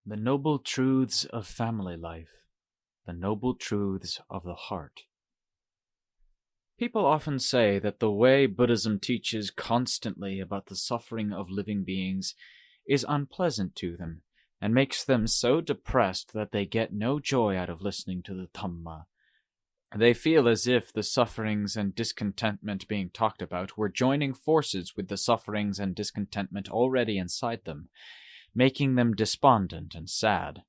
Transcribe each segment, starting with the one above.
The Noble Truths of Family Life. The Noble Truths of the Heart. People often say that the way Buddhism teaches constantly about the suffering of living beings is unpleasant to them, and makes them so depressed that they get no joy out of listening to the Dhamma. They feel as if the sufferings and discontentment being talked about were joining forces with the sufferings and discontentment already inside them, making them despondent and sad.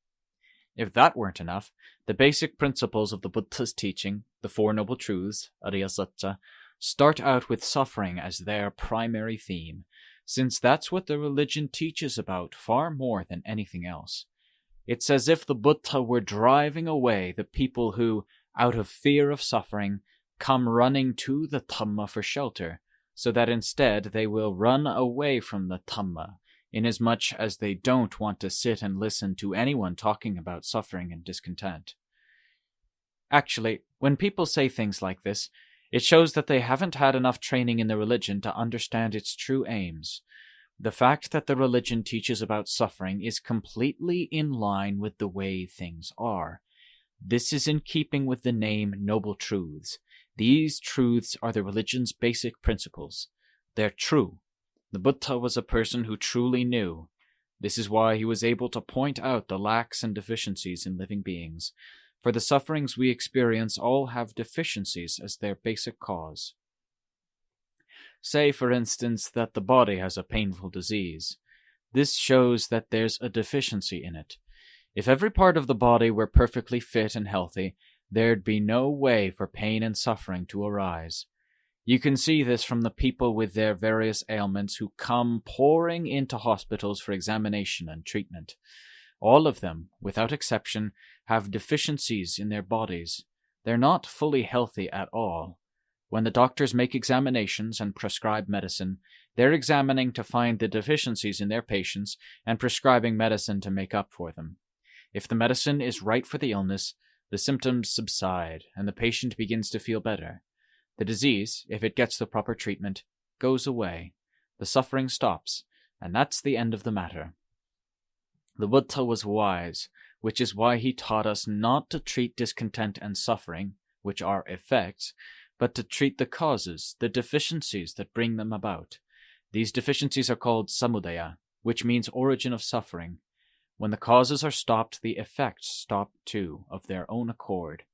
If that weren't enough, the basic principles of the Buddha's teaching, the Four Noble Truths, Ariya Satya, start out with suffering as their primary theme, since that's what the religion teaches about far more than anything else. It's as if the Buddha were driving away the people who, out of fear of suffering, come running to the Dhamma for shelter, so that instead they will run away from the Dhamma, inasmuch as they don't want to sit and listen to anyone talking about suffering and discontent. Actually, when people say things like this, it shows that they haven't had enough training in the religion to understand its true aims. The fact that the religion teaches about suffering is completely in line with the way things are. This is in keeping with the name Noble Truths. These truths are the religion's basic principles. They're true. The Buddha was a person who truly knew. This is why he was able to point out the lacks and deficiencies in living beings, for the sufferings we experience all have deficiencies as their basic cause. Say, for instance, that the body has a painful disease. This shows that there's a deficiency in it. If every part of the body were perfectly fit and healthy, there'd be no way for pain and suffering to arise. You can see this from the people with their various ailments who come pouring into hospitals for examination and treatment. All of them, without exception, have deficiencies in their bodies. They're not fully healthy at all. When the doctors make examinations and prescribe medicine, they're examining to find the deficiencies in their patients and prescribing medicine to make up for them. If the medicine is right for the illness, the symptoms subside and the patient begins to feel better. The disease, if it gets the proper treatment, goes away. The suffering stops, and that's the end of the matter. The Buddha was wise, which is why he taught us not to treat discontent and suffering, which are effects, but to treat the causes, the deficiencies that bring them about. These deficiencies are called samudaya, which means origin of suffering. When the causes are stopped, the effects stop too, of their own accord.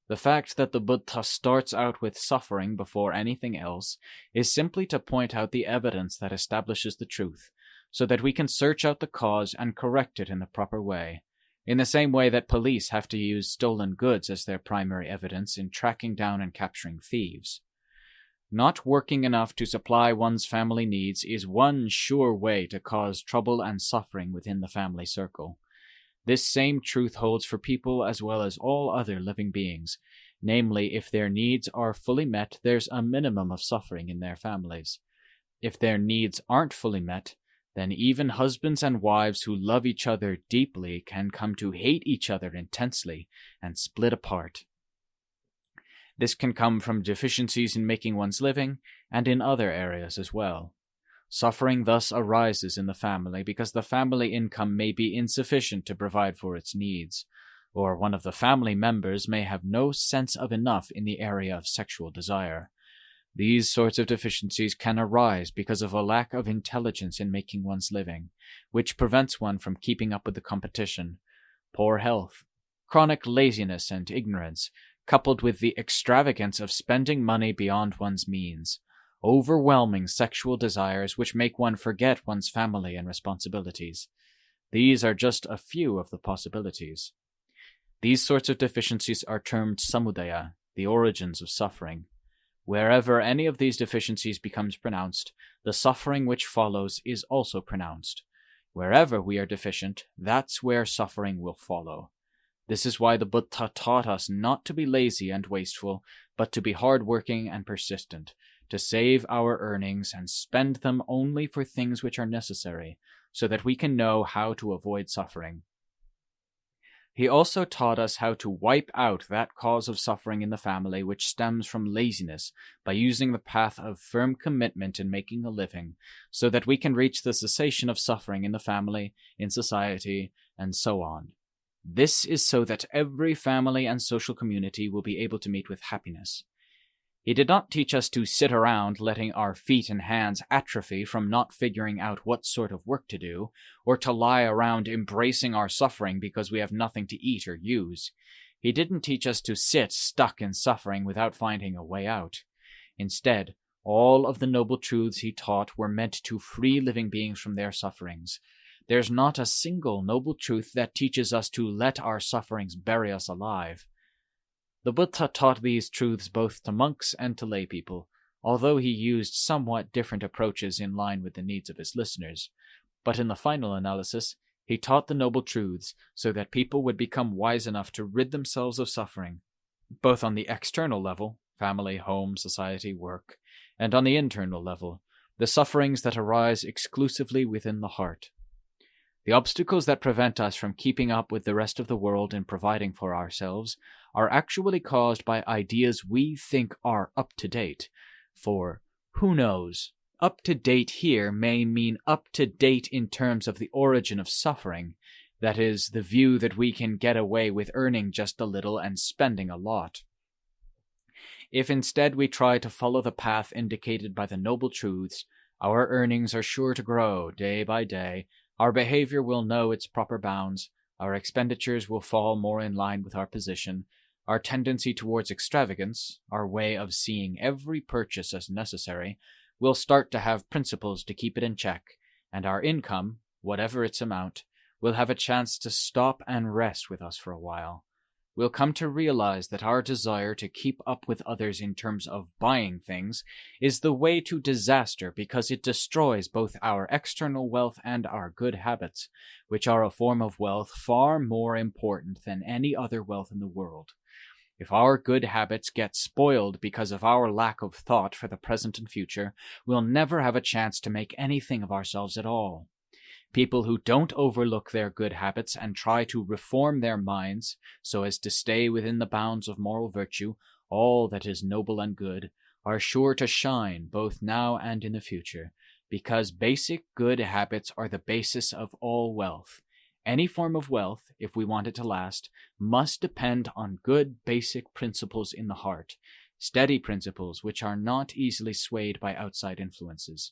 The fact that the Buddha starts out with suffering before anything else is simply to point out the evidence that establishes the truth, so that we can search out the cause and correct it in the proper way, in the same way that police have to use stolen goods as their primary evidence in tracking down and capturing thieves. Not working enough to supply one's family needs is one sure way to cause trouble and suffering within the family circle. This same truth holds for people as well as all other living beings. Namely, if their needs are fully met, there's a minimum of suffering in their families. If their needs aren't fully met, then even husbands and wives who love each other deeply can come to hate each other intensely and split apart. This can come from deficiencies in making one's living and in other areas as well. Suffering thus arises in the family because the family income may be insufficient to provide for its needs, or one of the family members may have no sense of enough in the area of sexual desire. These sorts of deficiencies can arise because of a lack of intelligence in making one's living, which prevents one from keeping up with the competition. Poor health, chronic laziness and ignorance, coupled with the extravagance of spending money beyond one's means, overwhelming sexual desires which make one forget one's family and responsibilities. These are just a few of the possibilities. These sorts of deficiencies are termed samudaya, the origins of suffering. Wherever any of these deficiencies becomes pronounced, the suffering which follows is also pronounced. Wherever we are deficient, that's where suffering will follow. This is why the Buddha taught us not to be lazy and wasteful, but to be hard-working and persistent, to save our earnings and spend them only for things which are necessary, so that we can know how to avoid suffering. he also taught us how to wipe out that cause of suffering in the family which stems from laziness by using the path of firm commitment in making a living, so that we can reach the cessation of suffering in the family, in society, and so on. This is so that every family and social community will be able to meet with happiness. He did not teach us to sit around letting our feet and hands atrophy from not figuring out what sort of work to do, or to lie around embracing our suffering because we have nothing to eat or use. He didn't teach us to sit stuck in suffering without finding a way out. Instead, all of the noble truths he taught were meant to free living beings from their sufferings. There's not a single noble truth that teaches us to let our sufferings bury us alive. The Buddha taught these truths both to monks and to lay people, although he used somewhat different approaches in line with the needs of his listeners. But in the final analysis, he taught the noble truths so that people would become wise enough to rid themselves of suffering, both on the external level, family, home, society, work, and on the internal level, the sufferings that arise exclusively within the heart. The obstacles that prevent us from keeping up with the rest of the world and providing for ourselves are actually caused by ideas we think are up to date. For, who knows, up to date here may mean up to date in terms of the origin of suffering, that is, the view that we can get away with earning just a little and spending a lot. If instead we try to follow the path indicated by the noble truths, our earnings are sure to grow day by day. Our behavior will know its proper bounds, our expenditures will fall more in line with our position, our tendency towards extravagance, our way of seeing every purchase as necessary, will start to have principles to keep it in check, and our income, whatever its amount, will have a chance to stop and rest with us for a while. We'll come to realize that our desire to keep up with others in terms of buying things is the way to disaster because it destroys both our external wealth and our good habits, which are a form of wealth far more important than any other wealth in the world. If our good habits get spoiled because of our lack of thought for the present and future, we'll never have a chance to make anything of ourselves at all. People who don't overlook their good habits and try to reform their minds so as to stay within the bounds of moral virtue, all that is noble and good, are sure to shine both now and in the future, because basic good habits are the basis of all wealth. Any form of wealth, if we want it to last, must depend on good basic principles in the heart, steady principles which are not easily swayed by outside influences.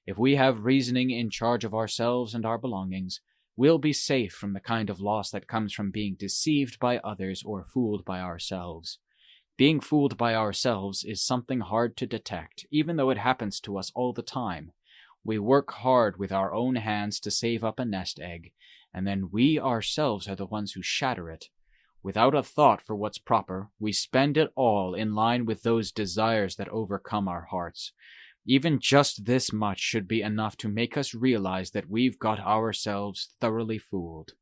If we have reasoning in charge of ourselves and our belongings, we'll be safe from the kind of loss that comes from being deceived by others or fooled by ourselves. Being fooled by ourselves is something hard to detect, even though it happens to us all the time. We work hard with our own hands to save up a nest egg, and then we ourselves are the ones who shatter it. Without a thought for what's proper, we spend it all in line with those desires that overcome our hearts. Even just this much should be enough to make us realize that we've got ourselves thoroughly fooled.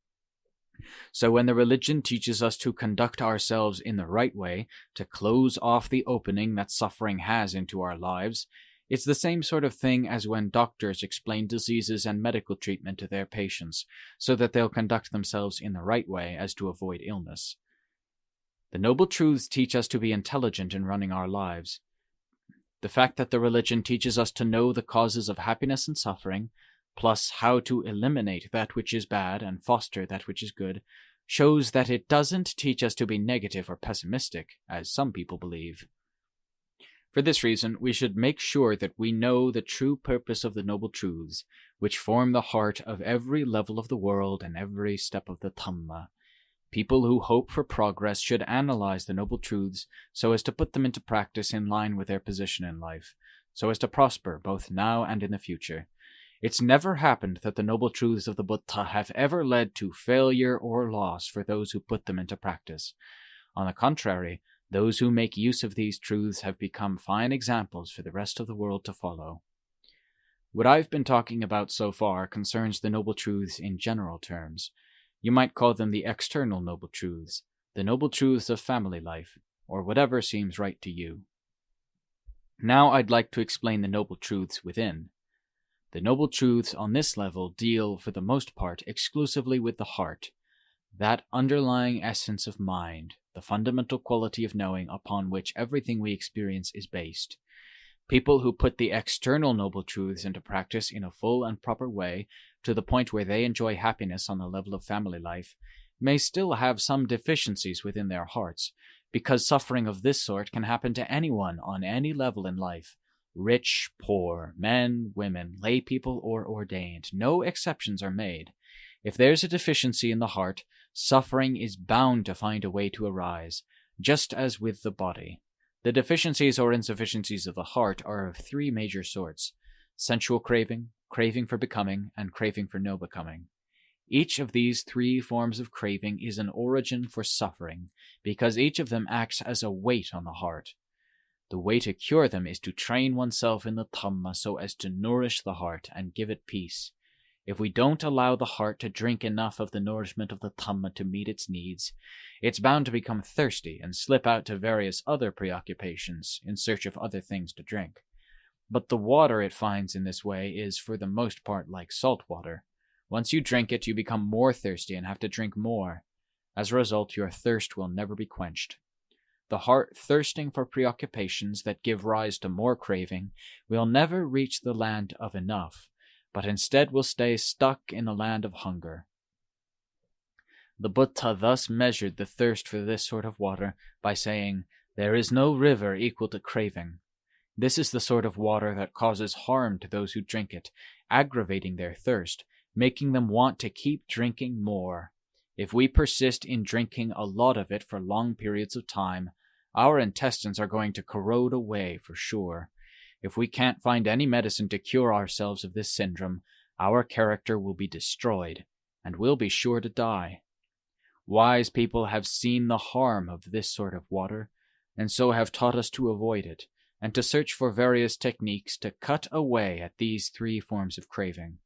So when the religion teaches us to conduct ourselves in the right way, to close off the opening that suffering has into our lives, it's the same sort of thing as when doctors explain diseases and medical treatment to their patients, so that they'll conduct themselves in the right way as to avoid illness. The noble truths teach us to be intelligent in running our lives. The fact that the religion teaches us to know the causes of happiness and suffering, plus how to eliminate that which is bad and foster that which is good, shows that it doesn't teach us to be negative or pessimistic, as some people believe. For this reason, we should make sure that we know the true purpose of the noble truths, which form the heart of every level of the world and every step of the Dhamma. People who hope for progress should analyze the noble truths so as to put them into practice in line with their position in life, so as to prosper both now and in the future. It's never happened that the noble truths of the Buddha have ever led to failure or loss for those who put them into practice. On the contrary, those who make use of these truths have become fine examples for the rest of the world to follow. What I've been talking about so far concerns the noble truths in general terms. You might call them the external noble truths, the noble truths of family life, or whatever seems right to you. Now I'd like to explain the noble truths within. The noble truths on this level deal, for the most part, exclusively with the heart. that underlying essence of mind, the fundamental quality of knowing upon which everything we experience is based. People who put the external noble truths into practice in a full and proper way, to the point where they enjoy happiness on the level of family life, may still have some deficiencies within their hearts, because suffering of this sort can happen to anyone on any level in life, rich, poor, men, women, lay people, or ordained. No exceptions are made. If there's a deficiency in the heart, suffering is bound to find a way to arise, just as with the body. The deficiencies or insufficiencies of the heart are of three major sorts: sensual craving, craving for becoming, and craving for no becoming. Each of these three forms of craving is an origin for suffering, because each of them acts as a weight on the heart. The way to cure them is to train oneself in the Dhamma so as to nourish the heart and give it peace. If we don't allow the heart to drink enough of the nourishment of the Dhamma to meet its needs, it's bound to become thirsty and slip out to various other preoccupations in search of other things to drink. But the water it finds in this way is for the most part like salt water. Once you drink it, you become more thirsty and have to drink more. As a result, your thirst will never be quenched. The heart thirsting for preoccupations that give rise to more craving will never reach the land of enough, but instead will stay stuck in a land of hunger. The Buddha thus measured the thirst for this sort of water by saying, "There is no river equal to craving." This is the sort of water that causes harm to those who drink it, aggravating their thirst, making them want to keep drinking more. If we persist in drinking a lot of it for long periods of time, our intestines are going to corrode away for sure. If we can't find any medicine to cure ourselves of this syndrome, our character will be destroyed, and we'll be sure to die. Wise people have seen the harm of this sort of water, and so have taught us to avoid it, and to search for various techniques to cut away at these three forms of craving.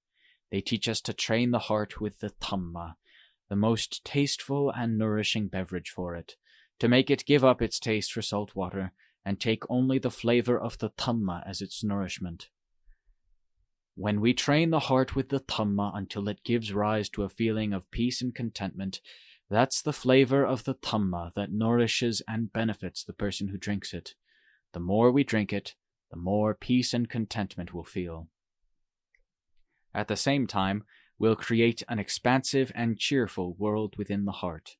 They teach us to train the heart with the Dhamma, the most tasteful and nourishing beverage for it, to make it give up its taste for salt water, and take only the flavor of the Dhamma as its nourishment. When we train the heart with the Dhamma until it gives rise to a feeling of peace and contentment, that's the flavor of the Dhamma that nourishes and benefits the person who drinks it. The more we drink it, the more peace and contentment we'll feel. At the same time, we'll create an expansive and cheerful world within the heart.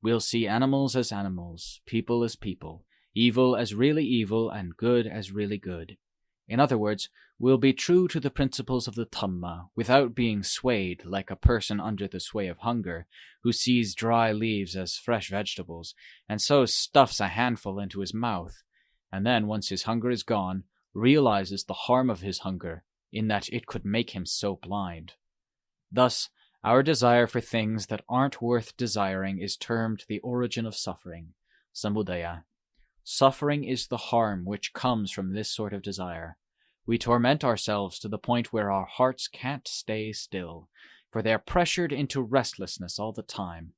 We'll see animals as animals, people as people, evil as really evil, and good as really good. In other words, we'll be true to the principles of the Dhamma without being swayed like a person under the sway of hunger, who sees dry leaves as fresh vegetables, and so stuffs a handful into his mouth, and then, once his hunger is gone, realizes the harm of his hunger, in that it could make him so blind. Thus, our desire for things that aren't worth desiring is termed the origin of suffering, samudaya. Suffering is the harm which comes from this sort of desire. We torment ourselves to the point where our hearts can't stay still, for they are pressured into restlessness all the time.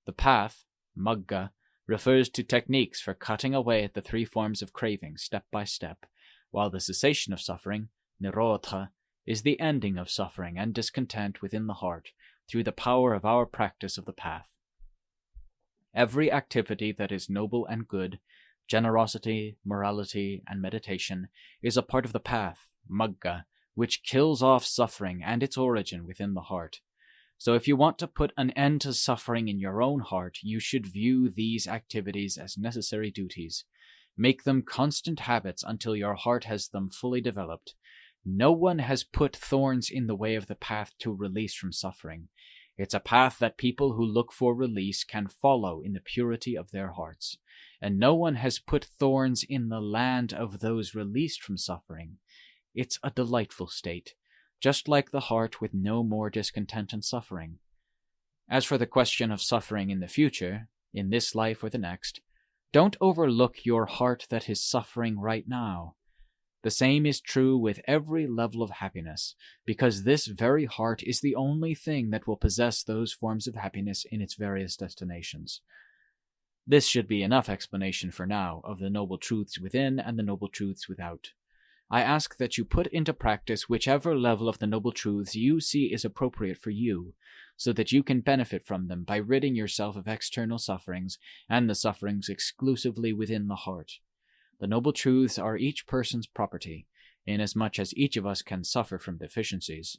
The path, magga, refers to techniques for cutting away at the three forms of craving step by step, while the cessation of suffering, nirodha, is the ending of suffering and discontent within the heart through the power of our practice of the path. Every activity that is noble and good, generosity, morality, and meditation, is a part of the path, magga, which kills off suffering and its origin within the heart. So if you want to put an end to suffering in your own heart, you should view these activities as necessary duties. Make them constant habits until your heart has them fully developed. No one has put thorns in the way of the path to release from suffering. It's a path that people who look for release can follow in the purity of their hearts. And no one has put thorns in the land of those released from suffering. It's a delightful state, just like the heart with no more discontent and suffering. As for the question of suffering in the future, in this life or the next, don't overlook your heart that is suffering right now. The same is true with every level of happiness, because this very heart is the only thing that will possess those forms of happiness in its various destinations. This should be enough explanation for now of the noble truths within and the noble truths without. I ask that you put into practice whichever level of the Noble Truths you see is appropriate for you, so that you can benefit from them by ridding yourself of external sufferings and the sufferings exclusively within the heart. The Noble Truths are each person's property, inasmuch as each of us can suffer from deficiencies.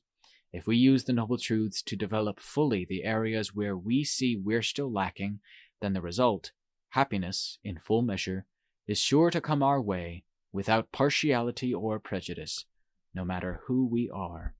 If we use the Noble Truths to develop fully the areas where we see we're still lacking, then the result, happiness, in full measure, is sure to come our way, without partiality or prejudice, no matter who we are.